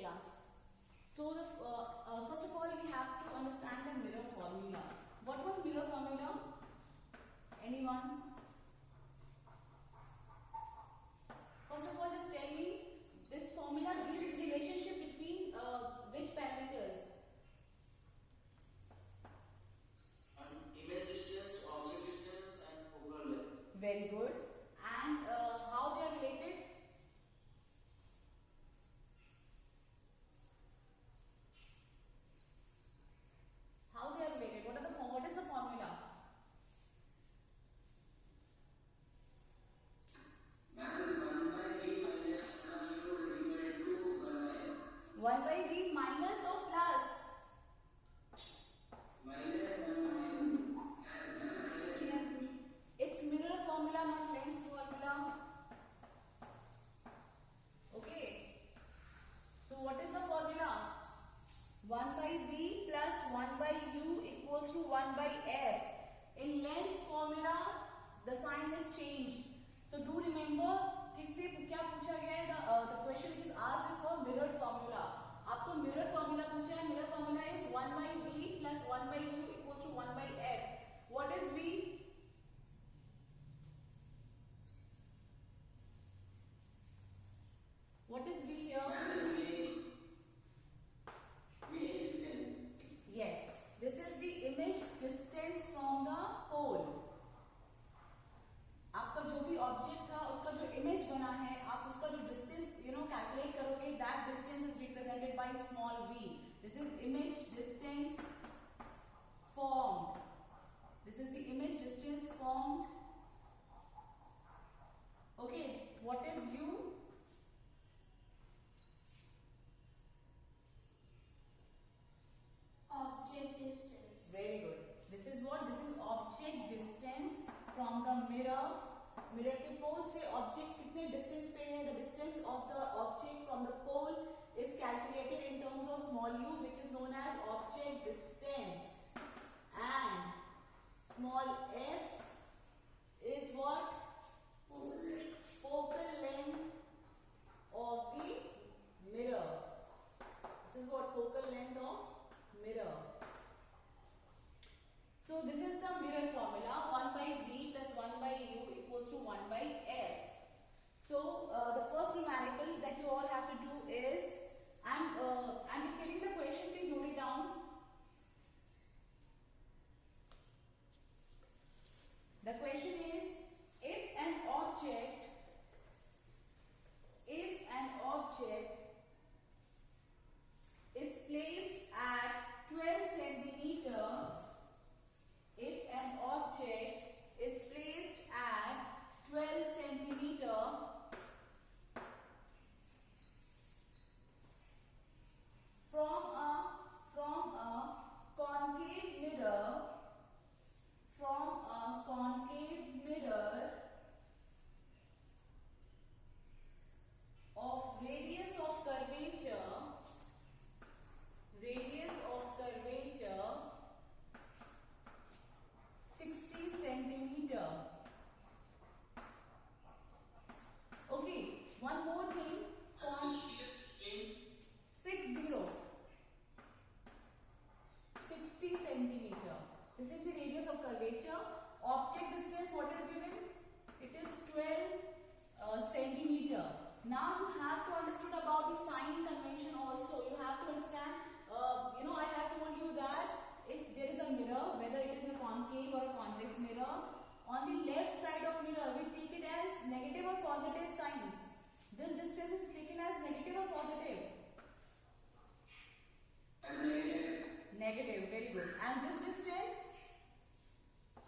class. So first of all we have to understand the mirror formula. What was mirror formula? Anyone? First of all, just tell me, this formula gives relationship between which parameters? Image distance, object distance, and focal length. Very good. And how they are related? How they are related? What is the formula? Ma'am, 1 by V minus 1 1 by b minus or by plus? It's mirror formula, not lens formula. Okay. So what is the formula? 1 by v plus 1 by u equals to 1 by f. In lens formula, the sign is changed. So do remember, किससे क्या पूछा गया है? The question which is asked is for mirror formula. आपको mirror formula पूछा है. Mirror formula is 1 by v plus 1 by u equals to 1 by f. What is v? What is v here? Yes, this is the image distance from the pole. आपका जो भी object था उसका जो image बना है, आप उसका जो डिस्टेंस कैलकुलेट करोगे, that distance is represented by small v. This is image distance formed. This is the image distance formed. Okay, what is u? Object distance. Very good. This is what? This is object distance from the mirror. Mirror के pole से object कितने distance पे है? The distance of the object from the pole is calculated in terms of small u, which is known as object distance. And small f is what? Focal length of the mirror. This is what? Focal length of mirror. So this is the mirror formula. 1 by v plus 1 by u equals to 1 by f. So the first numerical that you all have to do is, I'm dictating the question, please note it down. The question is, if an object is placed at 12 centimeter, if an object is placed at 12 centimeter from a concave mirror, of radius of curvature 60 centimeter. Okay, one more thing. 60 centimeter. This is the radius of curvature. Object distance, what is given? It is 12 centimeter. Now you have to understand about the sign convention also. You have to understand, I have told you that if there is a mirror, whether it is a concave or a convex mirror, on the left side of mirror, we take it as negative or positive signs. This distance is taken as negative or positive? Negative, very good. And this distance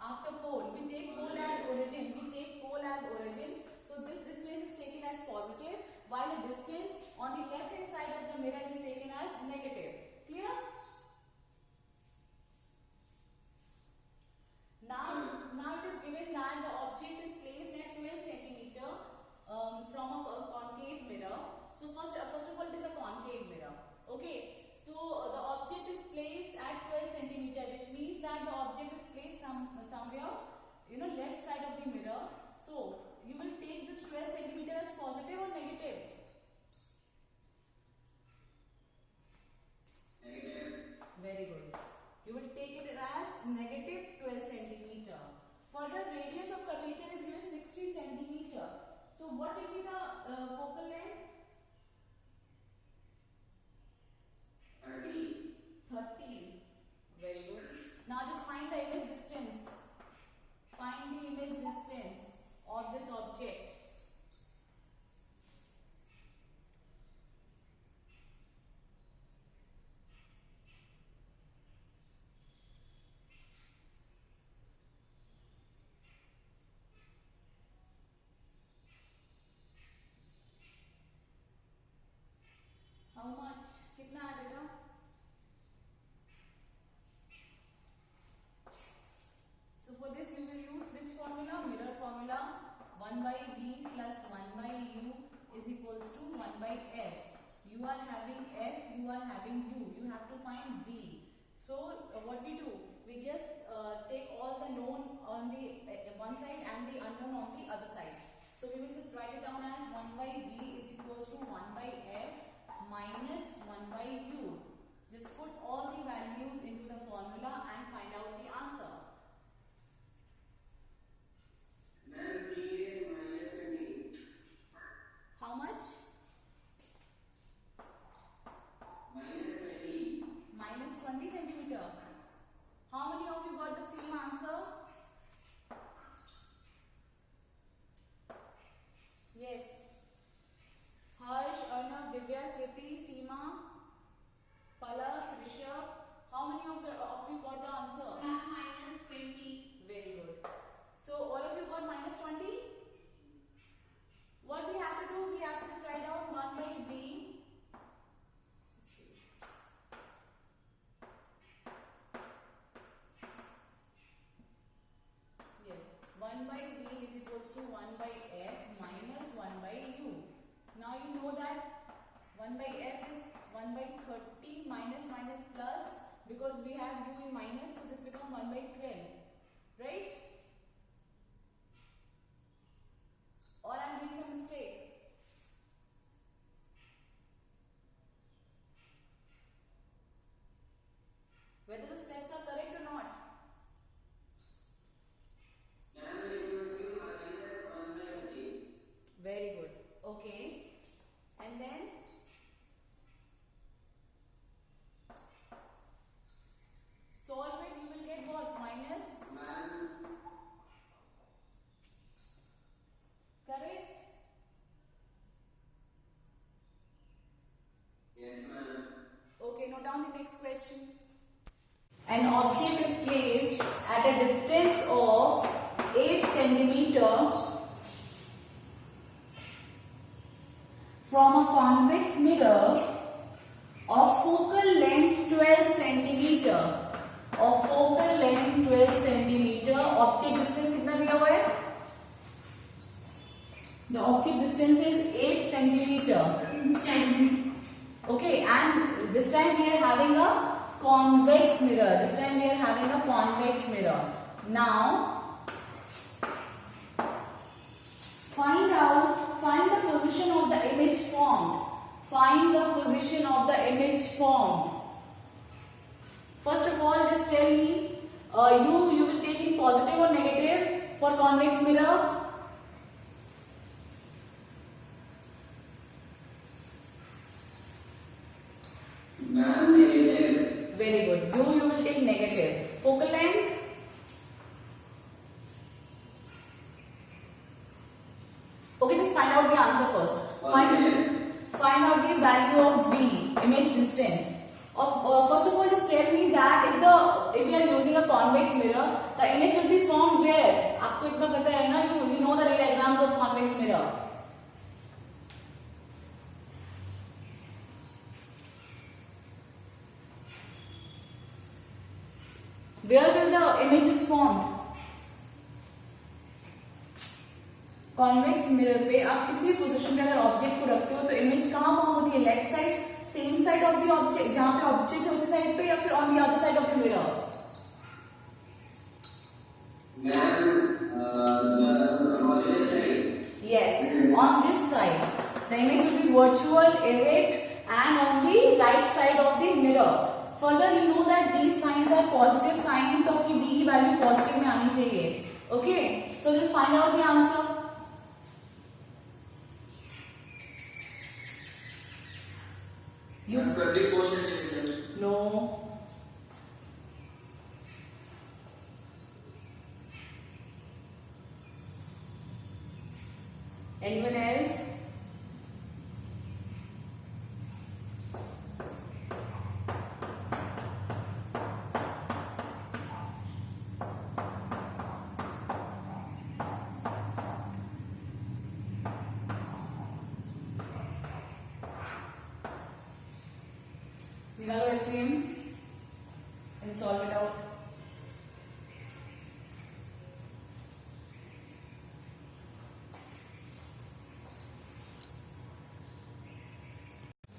after pole, we take pole as origin. So this distance is taken as positive, while the distance on the left hand side of the mirror is taken as negative. Clear? Now it is given that the object is placed at 12 centimeter from a concave mirror. So first of all, it is a concave mirror. Okay. So the object is placed at 12 centimeter, which means that the object is placed somewhere, left side of the mirror. So you will take this 12 centimeter as positive or negative? Further, radius of curvature is given 60 centimeter. So what will be the focal length? 30. 30. Very good. Now just find the image distance. Find the image distance of this object. How much? कितना है बेटा? So for this you will use which formula? Mirror formula. 1 by V plus 1 by U is equals to 1 by F. You are having F, you are having U. You have to find V. So what we do? We just take all the known on the one side and the unknown on the other side. So we will just write it down as 1 by V is equals to 1 by F minus 1 by U. Just put all the values into the formula and find out the answer. Ma'am, 3 is minus 20. How much? Minus 20. Minus 20 centimeter. How many of you got the same answer? Yes. Harsh, Arnav, Divya, Smriti, Seema, Palak, Rishabh. How many of you got the answer? Minus 20. Very good. So all of you got minus 20? What we have to do? We have to just write down 1 by V. Yes, 1 by V is equals to 1 by F minus 1 by U. Now you know that 1 by F is 1 by 30 minus minus plus, because we have U in minus, so this becomes 1 by 12, right? Or I am doing some mistake? Whether the steps are correct or not? Ma'am, it will be minus 1 by 30. Very good. Okay. And then solve it, you will get what? Minus? Ma'am, Correct? yes ma'am. Okay, note down the next question. An object is placed at a distance of 8 centimeter from a convex mirror of focal length 12 centimeter. Of focal length 12 centimeter. Object distance कितना दिया हुआ है? The object distance is 8 centimeter. Okay, and this time we are having a convex mirror. This time we are having a convex mirror. Now, find the position of the image formed. Find the position of the image formed. First of all, just tell me, you will take in positive or negative for convex mirror? Ma'am, negative. Very good. You will take negative. Focal length? Okay, just find out the answer first. Find out the value of V, image distance. First of all, just tell me that if we are using a convex mirror, the image will be formed where? आपको इतना पता है ना? You know the diagrams of convex mirror. Where will the image is formed? Convex mirror पे आप किसी भी position पे अगर ऑब्जेक्ट को रखते हो तो इमेज कहाँ फॉर्म होती है? Left side, same side of the object, जहां पे ऑब्जेक्ट है उसी साइड पे, या फिर on the other side of the mirror? Yes, on this side. The image will be virtual, erect, and on the right side of the mirror. Further, you know that these signs are positive sign, तो आपकी V की value positive में आनी चाहिए. Okay, so just find out the answer. Use 24 centimeters. no. Anyone else? We gotta go him and solve it out.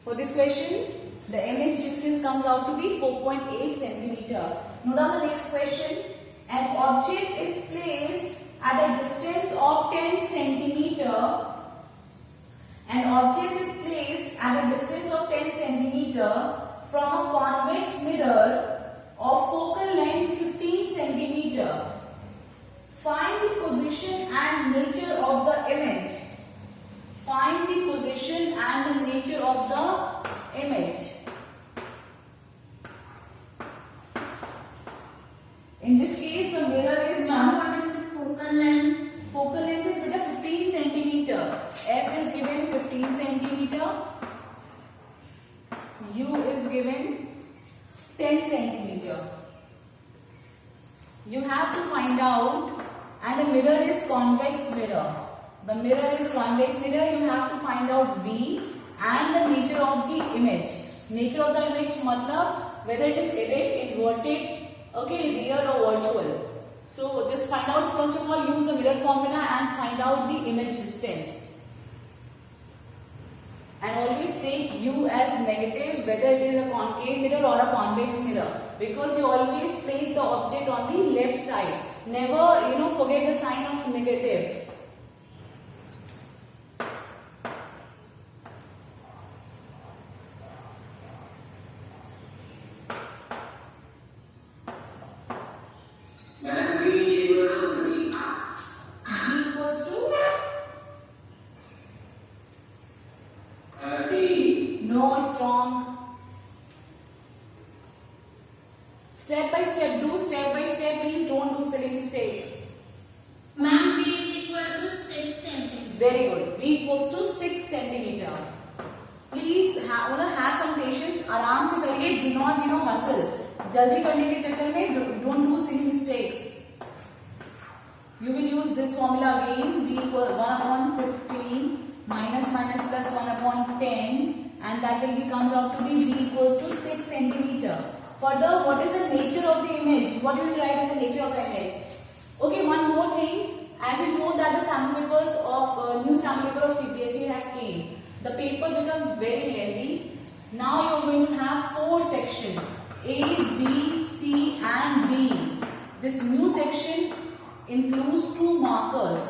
For this question, the image distance comes out to be 4.8 centimeter. Note down the next question. An object is placed at a distance of 10 centimeter. An object is placed at a distance of 10 centimeter from a convex mirror of focal length 15 centimeter. Find the position and nature of the image. Find the position and the nature of the image. In this case, the mirror is Ma'am, what is the focal length? focal length is given 15 centimeter. F is given 15 centimeter. U is given 10 centimeter. You have to find out, and the mirror is convex mirror. The mirror is convex mirror. You have to find out V and the nature of the image. Nature of the image matlab whether it is erect, inverted, okay, real or virtual. So just find out, first of all, use the mirror formula and find out the image distance. And always take U as negative whether it is a concave mirror or a convex mirror, because you always place the object on the left side. Never, forget the sign of negative. Madam, V equal to V. V equals to T. no, it's wrong. Step by step, do step by step. Please don't do silly mistakes. Ma'am, V is equal to 6 centimeters. Very good. V equals to 6 centimeter. Please have some patience. आराम से करिए. Do not hustle. जल्दी करने के चक्कर में don't do silly mistakes. You will use this formula again. V equals 1 upon 15 minus plus 1 upon 10, and that will be comes out to be V equals to 6 centimeter. Further, what is the nature of the image? What will you write in the nature of the image? Okay, one more thing. As you know that the sample papers of new sample paper of CBSE have came. The paper becomes very lengthy. Now you are going to have 4 sections: A, B, C, and D. This new section includes 2 markers.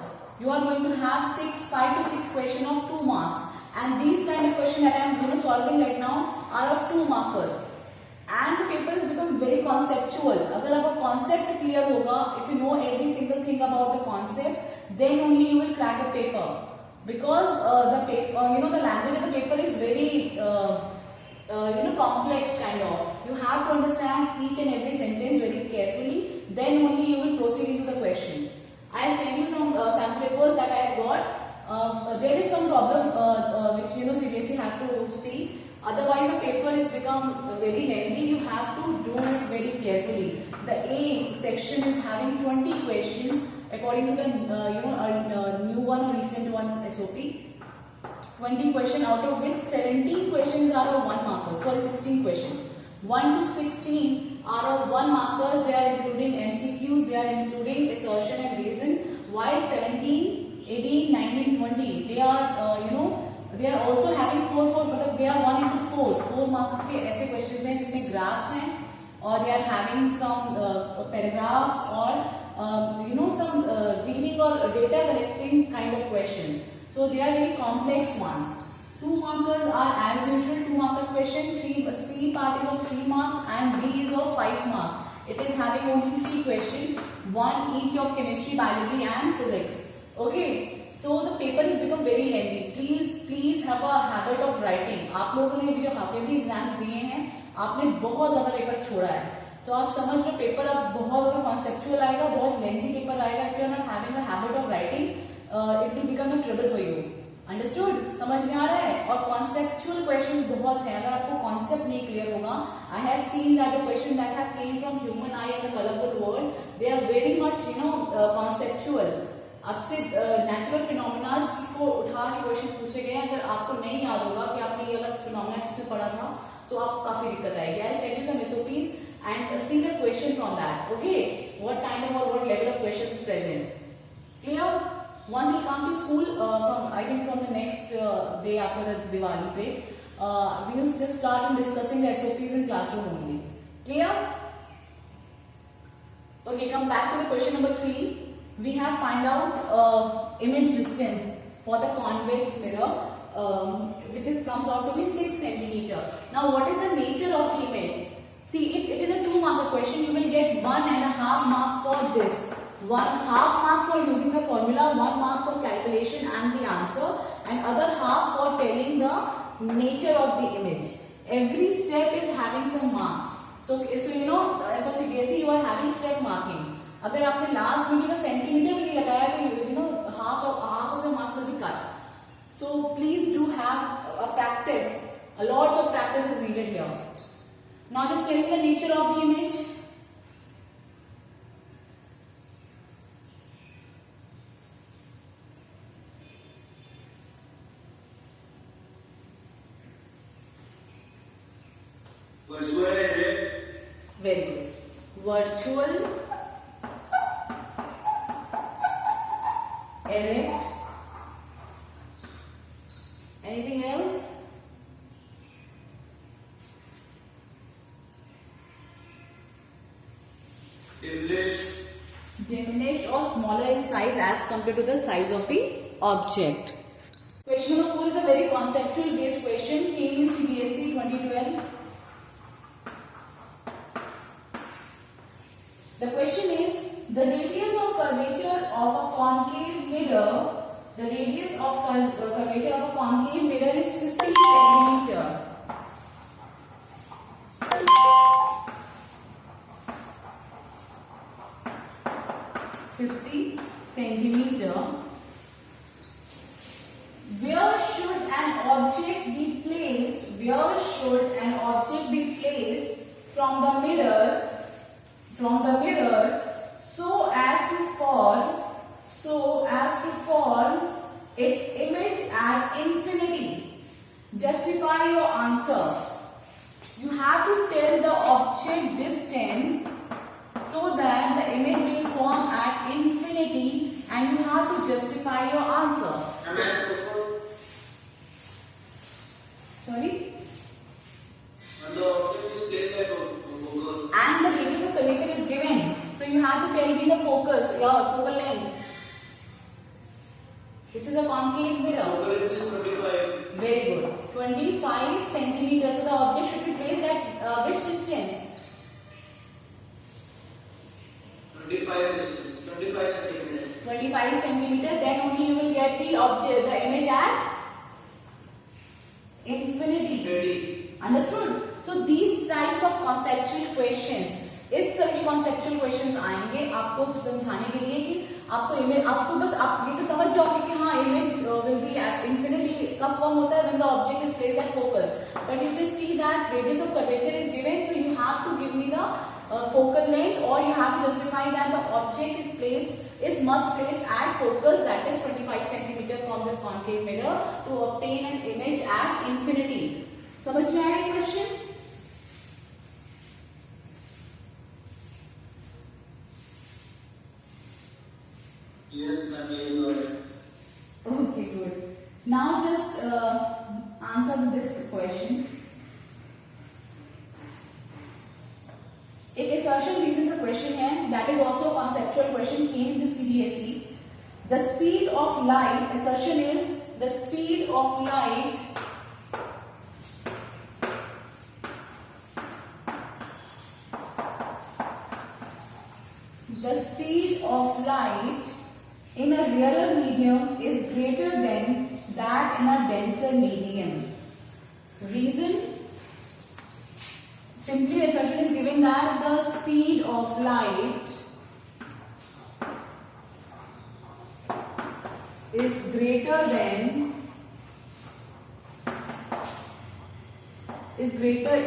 You are going to have 5 to 6 questions of 2 marks. And these kind of questions that I am solving right now are of 2 markers. And the paper has become very conceptual. अगर आपका concept clear होगा, if you know every single thing about the concepts, then only you will crack a paper. Because the paper, the language of the paper is very, complex kind of. You have to understand each and every sentence very carefully. Then only you will proceed into the question. I have sent you some sample papers that I have got. There is some problem which CBSE have to see. Otherwise, the paper is become very lengthy. You have to do it very carefully. The A section is having 20 questions according to the new one or recent one SOP. 20 questions, out of which 17 questions are of 1 marker. Sorry, 16 questions. 1 to 16 are of 1 markers. They are including MCQs. They are including assertion and reason. While 17, 18, 19, 20, they are they are also having 4, but they are 1 into 4. 4 marks के ऐसे questions हैं जिसमें graphs हैं, और they are having some paragraphs or some reading or data collecting kind of questions. So they are very complex ones. 2 markers are as usual 2 markers question. C part is of 3 marks and D is of 5 marks. It is having only 3 questions, one each of chemistry, biology and physics. Okay, so the paper has become very lengthy. Please have a habit of writing. आप लोगों ने भी जो half yearly exams दिए हैं, आपने बहुत ज़्यादा पेपर छोड़ा है, तो आप समझ लो पेपर अब बहुत ज़्यादा कॉन्सेप्चुअल आएगा, बहुत लेंथी पेपर आएगा. If you are not having a habit of writing, it will become a trouble for you. Understood? समझ में आ रहा है? और कॉन्सेप्चुअल क्वेश्चंस बहुत हैं. अगर आपको कॉन्सेप्ट नहीं क्लियर होगा, I have seen that the question that have came from human eye and the colourful world, they are very much conceptual. आपसे नेचुरल फिनोमेना को उठा के क्वेश्चंस पूछे गए हैं. अगर आपको नहीं याद होगा कि आपने ये वाला फिनोमेना किसमें पढ़ा था, तो आपको काफी दिक्कत आएगी. I send you some SOPs and see the question from that. Okay, what kind of or what level of questions is present? Clear? Once you come to school, from the next day after the Diwali break, we will just start discussing the SOPs in classroom only. Clear? Okay, come back to the question number 3. We have find out image distance for the convex mirror, which comes out to be 6 centimeter. Now, what is the nature of the image? See, if it is a 2-mark question, you will get 1.5 mark for this. 1/2 mark for using the formula, 1 mark for calculation and the answer, and other half for telling the nature of the image. Every step is having some marks. So you know, for CBSE you are having step marking. अगर आपने last में भी centimetre भी नहीं लगाया तो you know half of the marks will be cut. So please do have a practice. A lots of practice is needed here. Now just tell me the nature of the image. Virtual erect. Very good. Virtual, erect. Anything else? Diminished or smaller in size as compared to the size of the object. Question number 4 is a very conceptual based question, came in CBSE 2012. The question is, the radius of curvature of a concave mirror, the radius of curvature of a concave mirror is 50 centimeter. Where should an object be placed? Where should an object be placed from the mirror? So as to form its image at infinity. Justify your answer. You have to tell the object distance so that the image will form at infinity, and you have to justify your answer. Sorry? And the object is placed at focus. And the radius of curvature is given. So you have to tell me the focus, your focal length. This is a concave mirror. Focal length is 25. Very good. 25 centimeters. So the object should be placed at which distance? 25 centimeters. 25 centimeter. Then only you will get the object, the image at infinity. Understood? So these types of conceptual questions, इस तरह के conceptual questions आएंगे आपको समझाने के लिए कि आपको बस आप ये तो समझ जाओगे कि हाँ image will be at infinity का form होता है when the object is placed at focus. But you will see that radius of curvature is given, so you have to give me the focal length, or you have to justify that the object is must placed at focus, that is 25 centimeter from this concave mirror, to obtain an image at infinity. समझ में आया ये question? Yes, ma'am. Okay, good. Now just answer this question. एक assertion reason का question है, that is also a conceptual question, came to CBSE. The speed of light, assertion is the speed of light the speed of light in a rarer medium is greater than that in a denser medium. Reason? Simply assertion is given that the speed of light is greater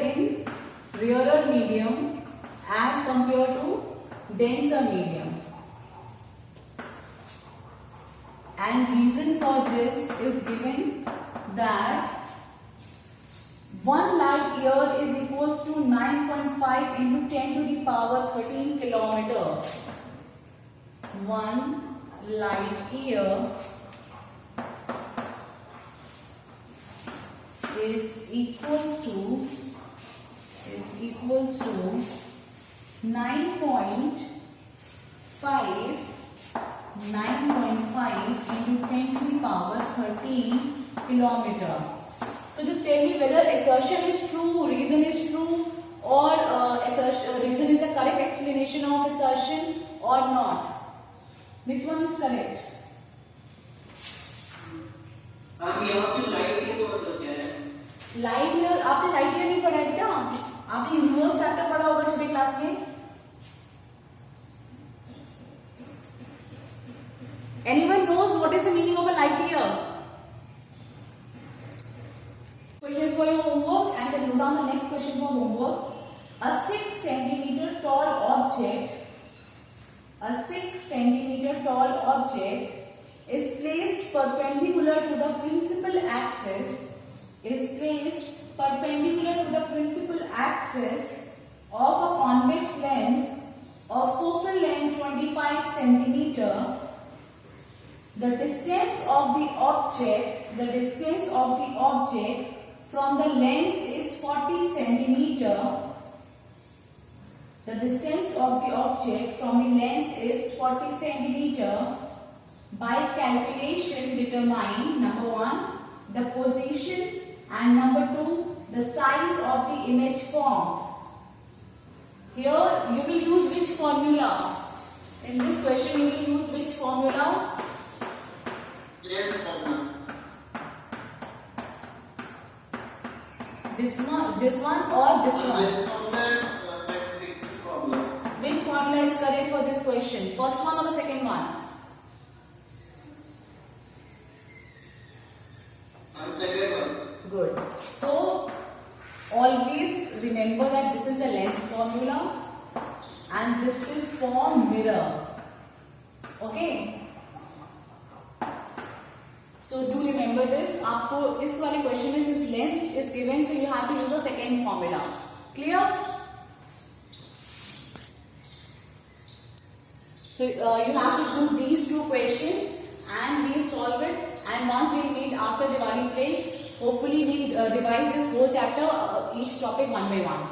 in rarer medium as compared to denser medium. And reason for this is given that 1 light year is equals to 9.5 into 10 to the power 13 kilometer. 1 light year is equals to 9.5 into 10 to the power 13 kilometer. So just tell me whether assertion is true, reason is true, or reason is the correct explanation of assertion or not. Which one is correct? यहाँ पे light year का मतलब क्या है? Light year आपने light year नहीं पढ़ा है बेटा? आपने यूनिवर्स चैप्टर पढ़ा होगा छोटे क्लास में. Anyone knows what is the meaning of a light year? Question is for your homework, and then note down the next question for homework. A 6 centimeter tall object is placed perpendicular to the principal axis of a convex lens of focal length 25 centimeter. The distance of the object from the lens is 40 centimeter. The distance of the object from the lens is 40 centimeter. By calculation, determine number 1 the position and number 2 the size of the image formed. Here you will use which formula? In this question you will use which formula? Lens formula. This one or this one? Which formula is correct for this question? First one or the second one? Second one. Good. So always remember that this is the lens formula and this is for mirror. Okay. So do remember this. आपको इस वाले question में since lens is given, so you have to use the second formula. Clear? So you have to do these two questions and we'll solve it. And once we meet after Diwali break, hopefully we'll revise this whole chapter, each topic one by one.